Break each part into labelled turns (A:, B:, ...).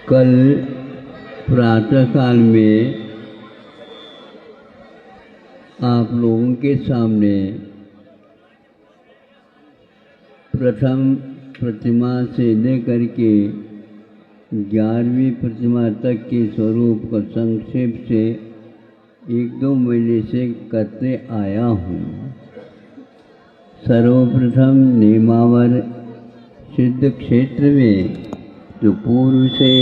A: कल प्रातःकाल में आप लोगों के सामने प्रथम प्रतिमा से लेकर के 11वीं प्रतिमा तक के स्वरूप को संक्षेप से 1-2 महीने से करते आया हूँ। सर्वप्रथम नेमावर सिद्ध क्षेत्र में जो पूर्व से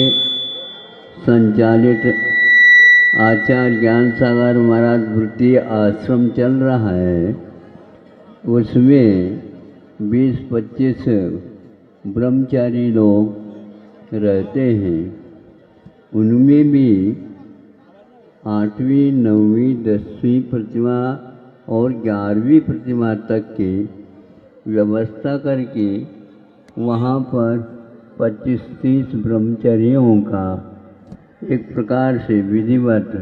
A: संचालित आचार्य ज्ञान सागर महाराज वृत्ति आश्रम चल रहा है, उसमें 20-25 ब्रह्मचारी लोग रहते हैं। उनमें भी 8वीं, 9वीं, 10वीं प्रतिमा और 11वीं प्रतिमा तक की व्यवस्था करके वहाँ पर 25-30 ब्रह्मचारियों का एक प्रकार से विधिवत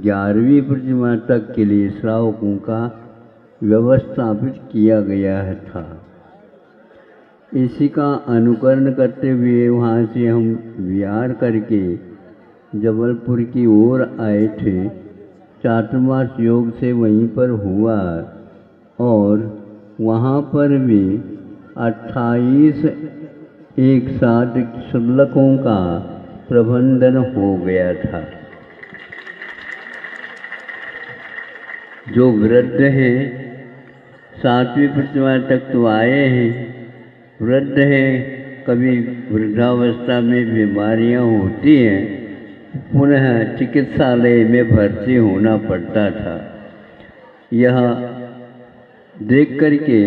A: 11वीं प्रतिमा तक के लिए श्रावकों का व्यवस्थापित किया गया था। इसी का अनुकरण करते हुए वहाँ से हम विहार करके जबलपुर की ओर आए थे। चातुर्मास योग से वहीं पर हुआ और वहाँ पर भी 28 एक साथ शुल्लकों का प्रबंधन हो गया था। जो वृद्ध हैं 7वीं प्रतिमा तक तो आए हैं, वृद्ध है, कभी वृद्धावस्था में बीमारियां होती हैं, पुनः चिकित्सालय में भर्ती होना पड़ता था। यह देख करके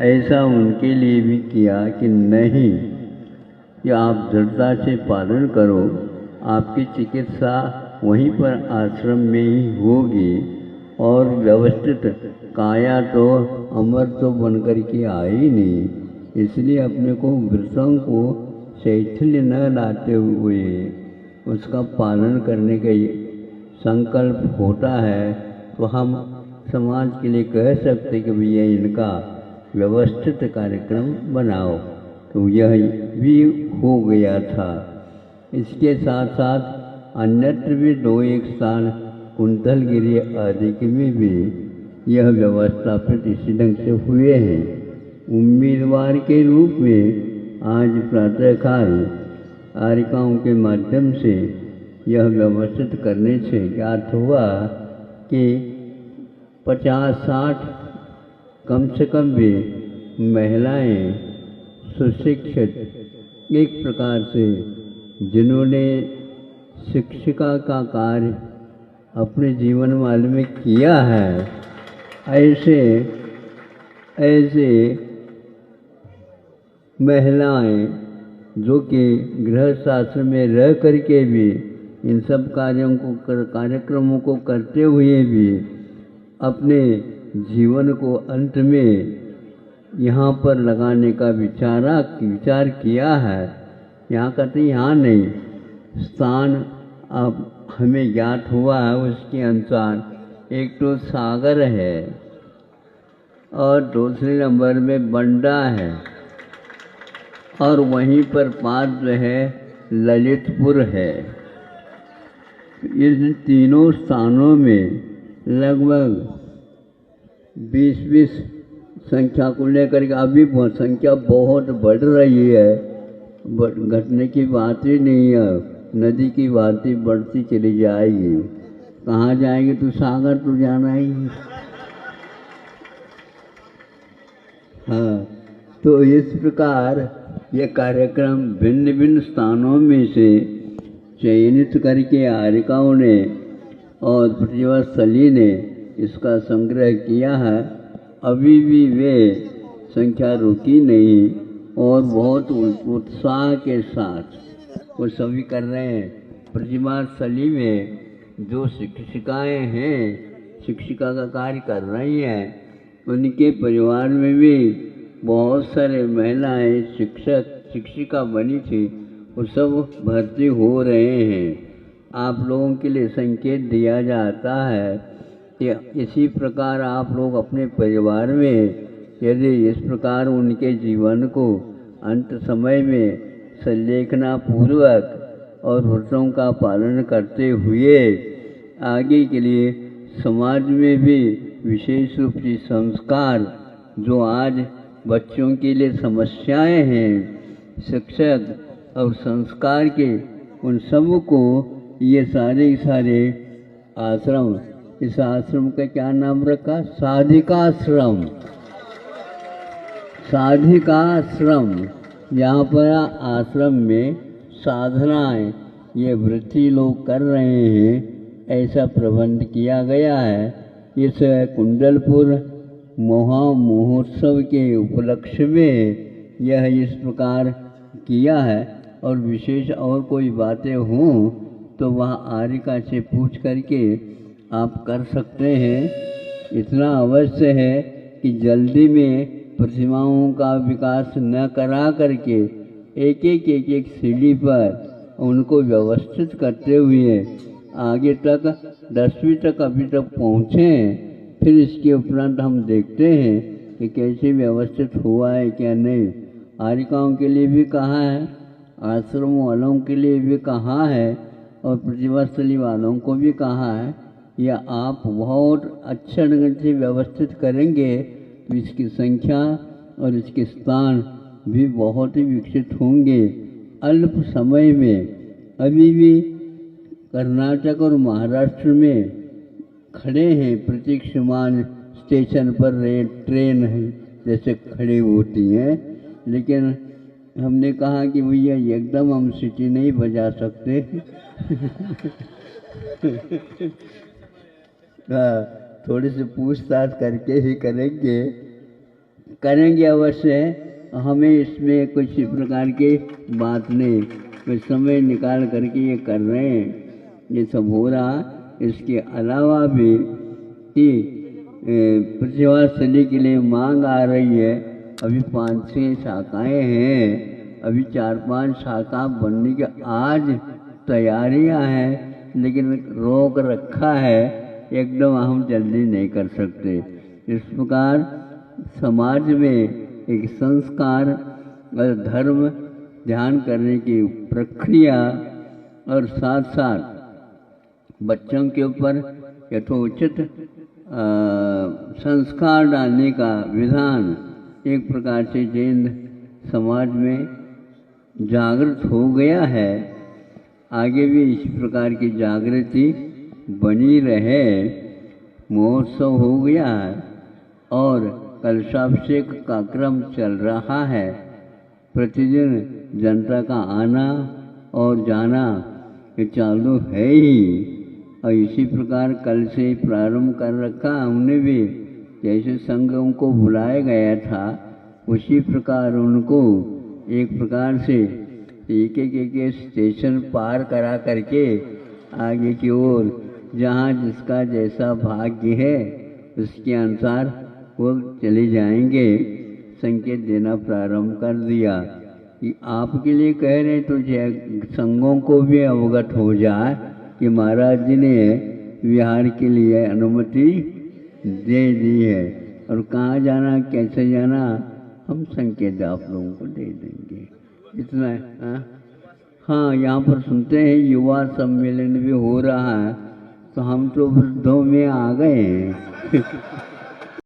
A: ऐसा उनके लिए भी किया कि नहीं, या आप दृढ़ता से पालन करो, आपकी चिकित्सा वहीं पर आश्रम में ही होगी और व्यवस्थित काया तो अमर तो बनकर के आई नहीं, इसलिए अपने को व्रतों को शैथिल्य न लाते हुए उसका पालन करने का संकल्प होता है, तो हम समाज के लिए कह सकते कि भैया इनका व्यवस्थित कार्यक्रम बनाओ। तो यह भी हो गया था। इसके साथ साथ अन्यत्र भी 2-1 स्थान कुंतलगिरी आदि में भी यह व्यवस्थापित इसी ढंग से हुए हैं। उम्मीदवार के रूप में आज प्रातःकाल आरिकाओं के माध्यम से यह व्यवस्थित करने से ज्ञात हुआ कि 50-60 कम से कम भी महिलाएं सुशिक्षित एक प्रकार से जिन्होंने शिक्षिका का कार्य अपने जीवन काल में किया है, ऐसे महिलाएं जो कि गृहस्थ आश्रम में रह करके भी इन सब कार्यक्रमों को करते हुए भी अपने जीवन को अंत में यहाँ पर लगाने का विचार किया है। यहाँ कहते यहाँ नहीं, स्थान अब हमें ज्ञात हुआ है उसके अनुसार एक तो सागर है और दूसरे नंबर में बंडा है और वहीं पर पास जो है ललितपुर है। इन तीनों स्थानों में लगभग 20-20 संख्या को लेकर के अभी संख्या बहुत बढ़ रही है, घटने की बात ही नहीं है। नदी की बात ही बढ़ती चली जाएगी। कहाँ जाएगी? तो सागर तो जाना ही। हाँ, तो इस प्रकार ये कार्यक्रम भिन्न भिन्न स्थानों में से चयनित करके आरिकाओं ने और प्रतिभास्थली ने इसका संग्रह किया है। अभी भी वे संख्या रुकी नहीं और बहुत उत्साह के साथ वो सभी कर रहे हैं। प्रतिभास्थली में जो शिक्षिकाएं हैं, शिक्षिका का कार्य कर रही हैं, उनके परिवार में भी बहुत सारे महिलाएं शिक्षिका बनी थी, वो सब भर्ती हो रहे हैं आप लोगों के लिए संकेत दिया जाता है कि इसी प्रकार आप लोग अपने परिवार में यदि इस प्रकार उनके जीवन को अंत समय में संलेखना पूर्वक और व्रतों का पालन करते हुए आगे के लिए समाज में भी विशेष रूप से संस्कार जो आज बच्चों के लिए समस्याएं हैं, शिक्षक और संस्कार के उन सब को ये सारे आश्रम, इस आश्रम का क्या नाम रखा? साधिकाश्रम। साधिकाश्रम, यहाँ पर आश्रम में साधनाएं ये वृत्ति लोग कर रहे हैं, ऐसा प्रबंध किया गया है। इस कुंडलपुर महा महोत्सव के उपलक्ष्य में यह इस प्रकार किया है। और विशेष और कोई बातें हों तो वह आरिका से पूछ करके आप कर सकते हैं। इतना अवश्य है कि जल्दी में प्रतिमाओं का विकास न करा करके एक सीढ़ी पर उनको व्यवस्थित करते हुए आगे तक 10वीं तक अभी तक पहुँचें, फिर इसके उपरांत हम देखते हैं कि कैसे व्यवस्थित हुआ है क्या नहीं। आरिकाओं के लिए भी कहा है, आश्रम वालों के लिए भी कहा है और प्रतिमा स्थली वालों को भी कहा है। या आप बहुत अच्छे ढंग से व्यवस्थित करेंगे तो इसकी संख्या और इसके स्थान भी बहुत ही विकसित होंगे। अल्प समय में अभी भी कर्नाटक और महाराष्ट्र में खड़े हैं प्रतीक्षमान स्टेशन पर ट्रेन है जैसे खड़ी होती हैं, लेकिन हमने कहा कि भैया एकदम हम सिटी नहीं बजा सकते थोड़ी सी पूछताछ करके ही करेंगे अवश्य। हमें इसमें कुछ प्रकार की बात नहीं, कुछ समय निकाल करके ये कर रहे हैं, ये सब हो रहा। इसके अलावा भी कि प्रतिभा स्थली के लिए मांग आ रही है। अभी 5-6 शाखाएँ हैं, अभी 4-5 शाखा बनने की आज तैयारियां हैं, लेकिन रोक रखा है, एकदम हम जल्दी नहीं कर सकते। इस प्रकार समाज में एक संस्कार और धर्म ध्यान करने की प्रक्रिया और साथ साथ बच्चों के ऊपर यथोचित संस्कार डालने का विधान एक प्रकार से जैन समाज में जागृत हो गया है। आगे भी इस प्रकार की जागृति बनी रहे। महोत्सव हो गया है और कलशाभिषेक का क्रम चल रहा है। प्रतिदिन जनता का आना और जाना ये चालू है ही, और इसी प्रकार कल से प्रारंभ कर रखा हमने भी। जैसे संघों को बुलाया गया था उसी प्रकार उनको एक प्रकार से एक स्टेशन पार करा करके आगे की ओर जहाँ जिसका जैसा भाग्य है उसके अनुसार वो चले जाएंगे। संकेत देना प्रारंभ कर दिया कि आपके लिए कह रहे तो संघों को भी अवगत हो जाए कि महाराज जी ने विहार के लिए अनुमति दे दी है, और कहाँ जाना कैसे जाना हम संकेत आप लोगों को दे देंगे। इतना है। हाँ, यहाँ पर सुनते हैं युवा सम्मेलन भी हो रहा है, तो हम तो वृद्धों में आ गए हैं